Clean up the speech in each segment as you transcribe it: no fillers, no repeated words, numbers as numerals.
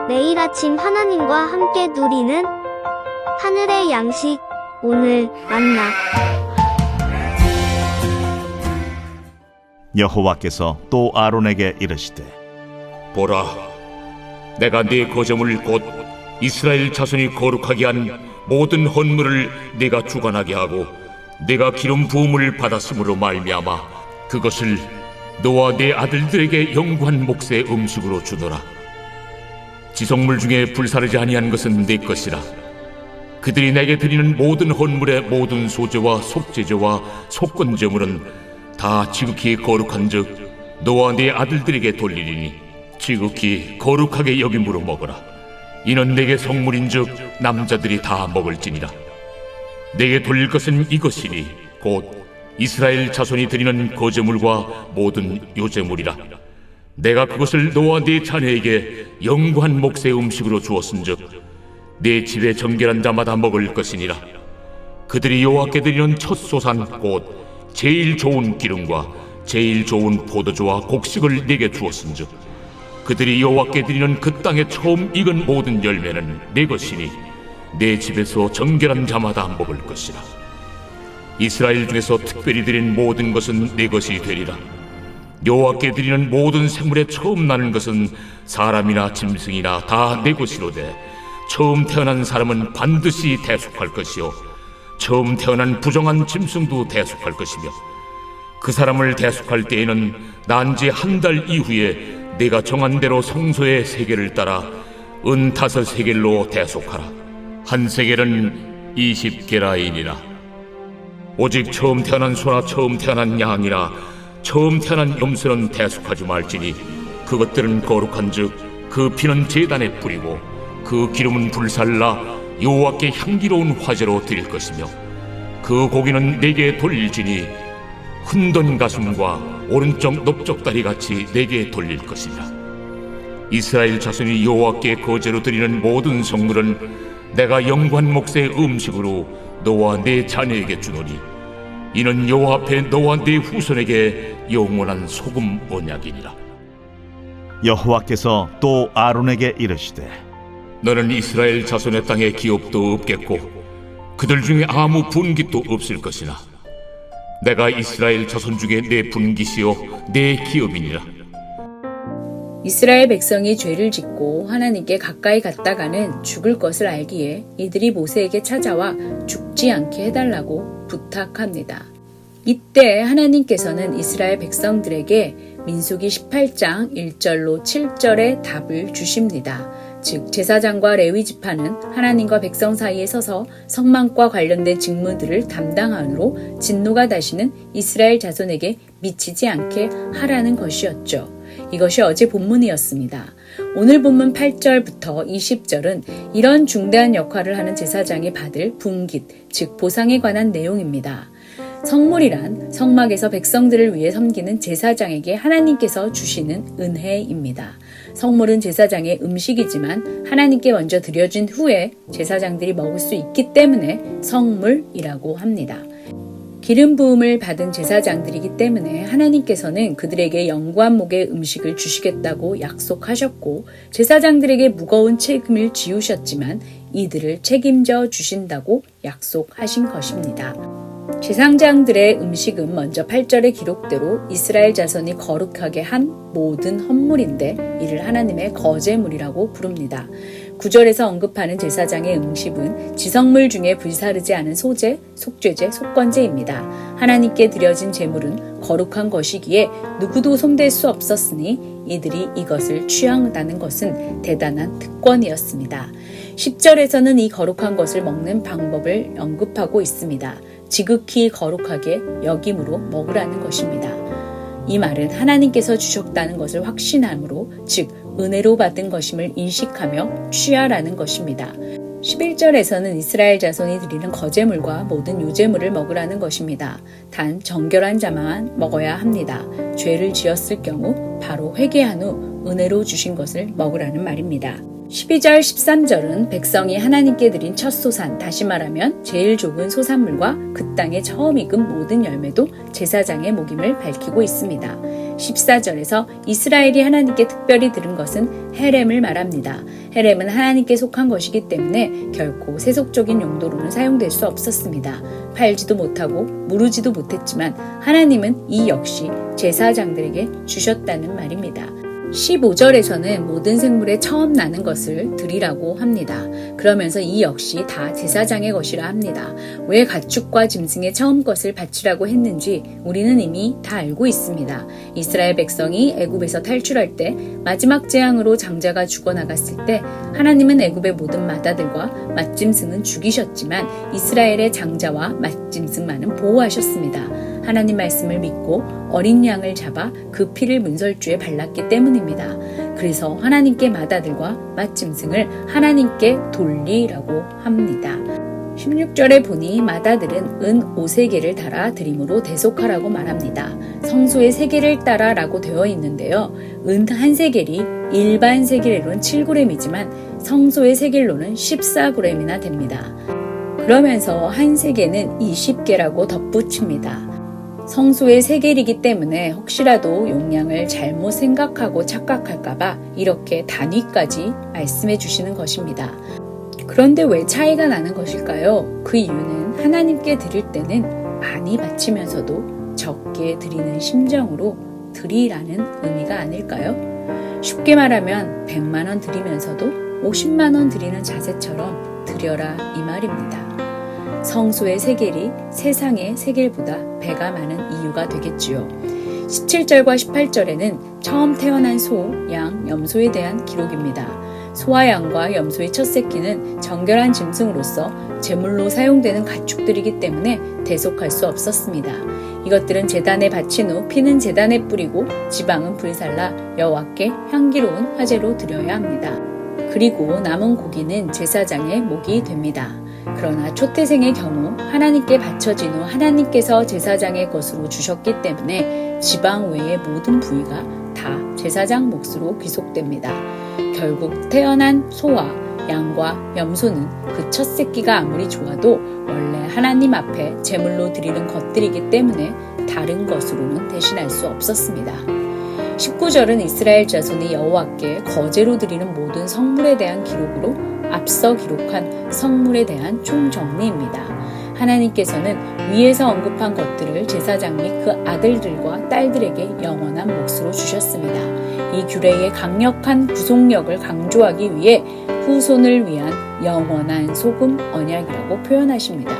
매일 아침 하나님과 함께 누리는 하늘의 양식, 오늘 만나. 여호와께서 또 아론에게 이르시되 보라, 내가 네 거점을 곧 이스라엘 자손이 거룩하게 한 모든 헌물을 네가 주관하게 하고 네가 기름 부음을 받았으므로 말미암아 그것을 너와 네 아들들에게 영구한 몫의 음식으로 주노라. 지성물 중에 불사르지 아니한 것은 네 것이라. 그들이 내게 드리는 모든 헌물의 모든 소제와 속제제와 속건제물은 다 지극히 거룩한즉 너와 네 아들들에게 돌리리니 지극히 거룩하게 여김으로 먹어라. 이는 내게 성물인즉 남자들이 다 먹을지니라. 내게 돌릴 것은 이것이니 곧 이스라엘 자손이 드리는 거제물과 모든 요제물이라. 내가 그것을 너와 네 자녀에게 영구한 몫의 음식으로 주었은즉 네 집에 정결한 자마다 먹을 것이니라. 그들이 여호와께 드리는 첫 소산 곧 제일 좋은 기름과 제일 좋은 포도주와 곡식을 네게 주었은즉 그들이 여호와께 드리는 그 땅에 처음 익은 모든 열매는 네 것이니 내 집에서 정결한 자마다 먹을 것이라. 이스라엘 중에서 특별히 드린 모든 것은 네 것이 되리라. 여호와께 드리는 모든 생물에 처음 나는 것은 사람이나 짐승이나 다 네 것이로되 처음 태어난 사람은 반드시 대속할 것이요 처음 태어난 부정한 짐승도 대속할 것이며 그 사람을 대속할 때에는 난 지 한 달 이후에 내가 정한 대로 성소의 세겔을 따라 은 5세겔로 대속하라. 한 세겔은 20게라인이라. 오직 처음 태어난 소나 처음 태어난 양이나 처음 태어난 염소는 대속하지 말지니 그것들은 거룩한즉 그 피는 제단에 뿌리고 그 기름은 불살라 여호와께 향기로운 화제로 드릴 것이며 그 고기는 내게 돌릴지니 흔든 가슴과 오른쪽 넓적다리 같이 내게 돌릴 것이라. 이스라엘 자손이 여호와께 거제로 드리는 모든 성물은 내가 영구한 몫의 음식으로 너와 네 자녀에게 주노니 이는 여호와 앞에 너와 네 후손에게 영원한 소금 언약이니라. 여호와께서 또 아론에게 이르시되 너는 이스라엘 자손의 땅에 기업도 없겠고 그들 중에 아무 분깃도 없을 것이나 내가 이스라엘 자손 중에 내 분깃이요 내 기업이니라. 이스라엘 백성이 죄를 짓고 하나님께 가까이 갔다가는 죽을 것을 알기에 이들이 모세에게 찾아와 죽지 않게 해달라고 부탁합니다. 이때 하나님께서는 이스라엘 백성들에게 민수기 18장 1절로 7절의 답을 주십니다. 즉 제사장과 레위 지파는 하나님과 백성 사이에 서서 성막과 관련된 직무들을 담당하므로 진노가 다시는 이스라엘 자손에게 미치지 않게 하라는 것이었죠. 이것이 어제 본문이었습니다. 오늘 본문 8절부터 20절은 이런 중대한 역할을 하는 제사장이 받을 분깃, 즉 보상에 관한 내용입니다. 성물이란 성막에서 백성들을 위해 섬기는 제사장에게 하나님께서 주시는 은혜입니다. 성물은 제사장의 음식이지만 하나님께 먼저 드려진 후에 제사장들이 먹을 수 있기 때문에 성물이라고 합니다. 기름 부음을 받은 제사장들이기 때문에 하나님께서는 그들에게 영구한 목의 음식을 주시겠다고 약속하셨고 제사장들에게 무거운 책임을 지우셨지만 이들을 책임져 주신다고 약속하신 것입니다. 제사장들의 음식은 먼저 8절의 기록대로 이스라엘 자손이 거룩하게 한 모든 헌물인데 이를 하나님의 거제물이라고 부릅니다. 9절에서 언급하는 제사장의 음식은 지성물 중에 불사르지 않은 소제, 속죄제, 속건제입니다. 하나님께 드려진 제물은 거룩한 것이기에 누구도 손댈 수 없었으니 이들이 이것을 취한다는 것은 대단한 특권이었습니다. 10절에서는 이 거룩한 것을 먹는 방법을 언급하고 있습니다. 지극히 거룩하게 여김으로 먹으라는 것입니다. 이 말은 하나님께서 주셨다는 것을 확신함으로 즉 은혜로 받은 것임을 인식하며 취하라는 것입니다. 11절에서는 이스라엘 자손이 드리는 거제물과 모든 요제물을 먹으라는 것입니다. 단 정결한 자만 먹어야 합니다. 죄를 지었을 경우 바로 회개한 후 은혜로 주신 것을 먹으라는 말입니다. 12절 13절은 백성이 하나님께 드린 첫 소산, 다시 말하면 제일 좋은 소산물과 그 땅에 처음 익은 모든 열매도 제사장의 목임을 밝히고 있습니다. 14절에서 이스라엘이 하나님께 특별히 드린 것은 헤렘을 말합니다. 헤렘은 하나님께 속한 것이기 때문에 결코 세속적인 용도로는 사용될 수 없었습니다. 팔지도 못하고 무르지도 못했지만 하나님은 이 역시 제사장들에게 주셨다는 말입니다. 15절에서는 모든 생물에 처음 나는 것을 드리라고 합니다. 그러면서 이 역시 다 제사장의 것이라 합니다. 왜 가축과 짐승의 처음 것을 바치라고 했는지 우리는 이미 다 알고 있습니다. 이스라엘 백성이 애굽에서 탈출할 때 마지막 재앙으로 장자가 죽어나갔을 때 하나님은 애굽의 모든 마다들과 맏짐승은 죽이셨지만 이스라엘의 장자와 맏짐승만은 보호하셨습니다. 하나님 말씀을 믿고 어린 양을 잡아 그 피를 문설주에 발랐기 때문입니다. 그래서 하나님께 마다들과 맏짐승을 하나님께 돌리라고 합니다. 16절에 보니 마다들은 은 5세겔을 달아 드림으로 대속하라고 말합니다. 성소의 세겔을 따라라고 되어 있는데요. 은 1세겔이 일반 세겔로는 7g이지만 성소의 세겔로는 14g이나 됩니다. 그러면서 1세겔은 20개라고 덧붙입니다. 성소의 세겔이기 때문에 혹시라도 용량을 잘못 생각하고 착각할까봐 이렇게 단위까지 말씀해 주시는 것입니다. 그런데 왜 차이가 나는 것일까요? 그 이유는 하나님께 드릴 때는 많이 바치면서도 적게 드리는 심정으로 드리라는 의미가 아닐까요? 쉽게 말하면 100만 원 드리면서도 50만 원 드리는 자세처럼 드려라 이 말입니다. 성소의 세겔이 세상의 세겔보다 배가 많은 이유가 되겠지요. 17절과 18절에는 처음 태어난 소, 양, 염소에 대한 기록입니다. 소와 양과 염소의 첫 새끼는 정결한 짐승으로서 제물로 사용되는 가축들이기 때문에 대속할 수 없었습니다. 이것들은 제단에 바친 후 피는 제단에 뿌리고 지방은 불살라 여호와께 향기로운 화제로 드려야 합니다. 그리고 남은 고기는 제사장의 목이 됩니다. 그러나 초태생의 경우 하나님께 바쳐진 후 하나님께서 제사장의 것으로 주셨기 때문에 지방 외의 모든 부위가 다 제사장 몫으로 귀속됩니다. 결국 태어난 소와 양과 염소는 그 첫 새끼가 아무리 좋아도 원래 하나님 앞에 제물로 드리는 것들이기 때문에 다른 것으로는 대신할 수 없었습니다. 19절은 이스라엘 자손이 여호와께 거제로 드리는 모든 성물에 대한 기록으로 앞서 기록한 성물에 대한 총정리입니다. 하나님께서는 위에서 언급한 것들을 제사장 및 그 아들들과 딸들에게 영원한 몫으로 주셨습니다. 이 규례의 강력한 구속력을 강조하기 위해 후손을 위한 영원한 소금 언약이라고 표현하십니다.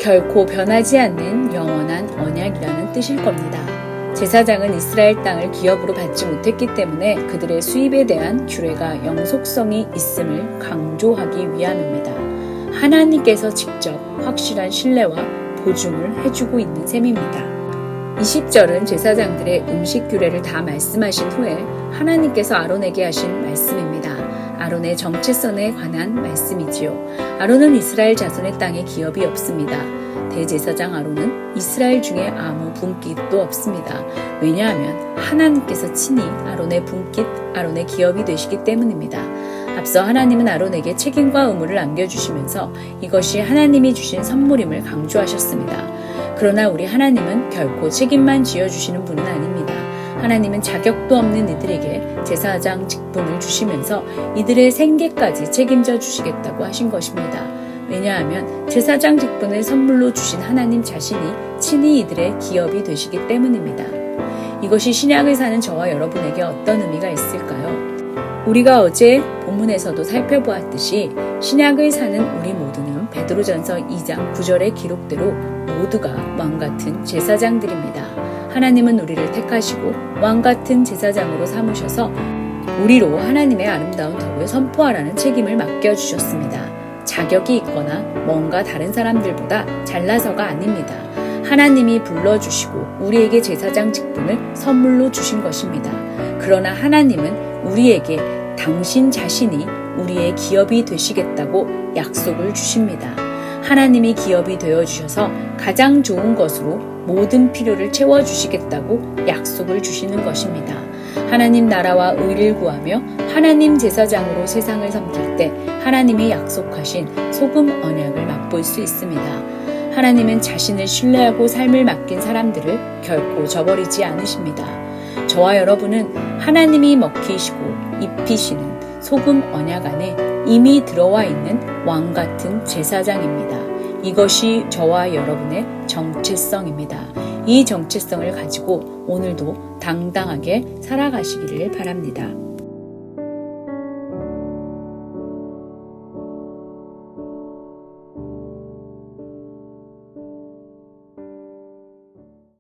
결코 변하지 않는 영원한 언약이라는 뜻일 겁니다. 제사장은 이스라엘 땅을 기업으로 받지 못했기 때문에 그들의 수입에 대한 규례가 영속성이 있음을 강조하기 위함입니다. 하나님께서 직접 확실한 신뢰와 보증을 해주고 있는 셈입니다. 20절은 제사장들의 음식 규례를 다 말씀하신 후에 하나님께서 아론에게 하신 말씀입니다. 아론의 정체성에 관한 말씀이지요. 아론은 이스라엘 자손의 땅에 기업이 없습니다. 대제사장 아론은 이스라엘 중에 아무 분깃도 없습니다. 왜냐하면 하나님께서 친히 아론의 분깃, 아론의 기업이 되시기 때문입니다. 앞서 하나님은 아론에게 책임과 의무를 안겨주시면서 이것이 하나님이 주신 선물임을 강조하셨습니다. 그러나 우리 하나님은 결코 책임만 지어주시는 분은 아닙니다. 하나님은 자격도 없는 이들에게 제사장 직분을 주시면서 이들의 생계까지 책임져 주시겠다고 하신 것입니다. 왜냐하면 제사장 직분을 선물로 주신 하나님 자신이 친히 이들의 기업이 되시기 때문입니다. 이것이 신약을 사는 저와 여러분에게 어떤 의미가 있을까요? 우리가 어제 본문에서도 살펴보았듯이 신약을 사는 우리 모두는 베드로전서 2장 9절의 기록대로 모두가 왕같은 제사장들입니다. 하나님은 우리를 택하시고 왕같은 제사장으로 삼으셔서 우리로 하나님의 아름다운 덕을 선포하라는 책임을 맡겨주셨습니다. 자격이 있거나 뭔가 다른 사람들보다 잘나서가 아닙니다. 하나님이 불러주시고 우리에게 제사장 직분을 선물로 주신 것입니다. 그러나 하나님은 우리에게 당신 자신이 우리의 기업이 되시겠다고 약속을 주십니다. 하나님이 기업이 되어주셔서 가장 좋은 것으로 모든 필요를 채워주시겠다고 약속을 주시는 것입니다. 하나님 나라와 의를 구하며 하나님 제사장으로 세상을 섬길 때 하나님이 약속하신 소금 언약을 맛볼 수 있습니다. 하나님은 자신을 신뢰하고 삶을 맡긴 사람들을 결코 저버리지 않으십니다. 저와 여러분은 하나님이 먹히시고 입히시는 소금 언약 안에 이미 들어와 있는 왕 같은 제사장입니다. 이것이 저와 여러분의 정체성입니다. 이 정체성을 가지고 오늘도 당당하게 살아가시기를 바랍니다.